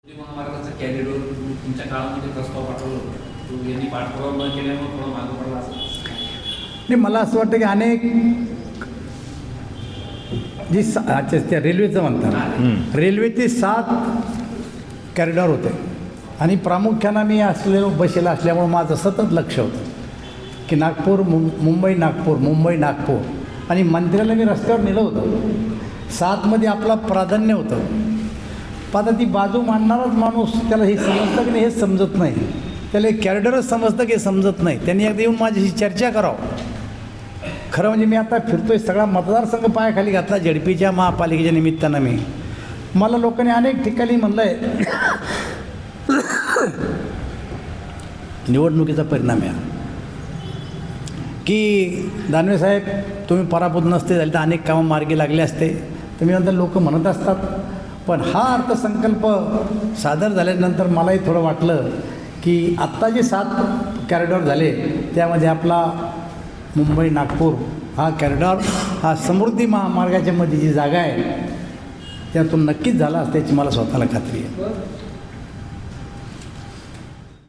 महामार्गाचा कॅरिडोर तुमच्या काळामध्ये प्रस्ताव पाठवला होता, तो यांनी पाठपुरावा न केल्यामुळे थोडं मागं पडला असं नाही. मला असं वाटतं की अनेक जी अच्छा त्या रेल्वेचं म्हणतात, रेल्वेचे 7 कॅरिडॉर होते आणि प्रामुख्यानं मी असलेलो बसेला असल्यामुळं माझं सतत लक्ष होतं की नागपूर मुंबई नागपूर आणि मंदिराला मी रस्त्यावर नेलं होतं. 7मध्ये आपला प्राधान्य होतं. पण आता ती बाजू मांडणाराच माणूस त्याला हे समजतं की नाही हे समजत नाही, त्याला एक कॅरिडॉरच समजतं की हे समजत नाही. त्यांनी एकदा येऊन माझ्याशी चर्चा करावं. खरं म्हणजे मी आता फिरतोय, सगळा मतदारसंघ पायाखाली घातला झेडपीच्या महापालिकेच्या निमित्तानं. मला लोकांनी अनेक ठिकाणी म्हणलं आहे निवडणुकीचा परिणाम आहे की दानवेसाहेब तुम्ही पराभूत नसते झाले तर अनेक कामं मार्गी लागले असते. तर मी नंतर लोक म्हणत असतात. पण हा अर्थसंकल्प सादर झाल्यानंतर मलाही थोडं वाटलं की आत्ता जे 7 कॅरिडॉर झाले त्यामध्ये आपला मुंबई नागपूर हा कॅरिडॉर हा समृद्धी महामार्गाच्या मध्ये जी जागा आहे त्यातून नक्कीच झाला असल्याची मला स्वतःला खात्री आहे.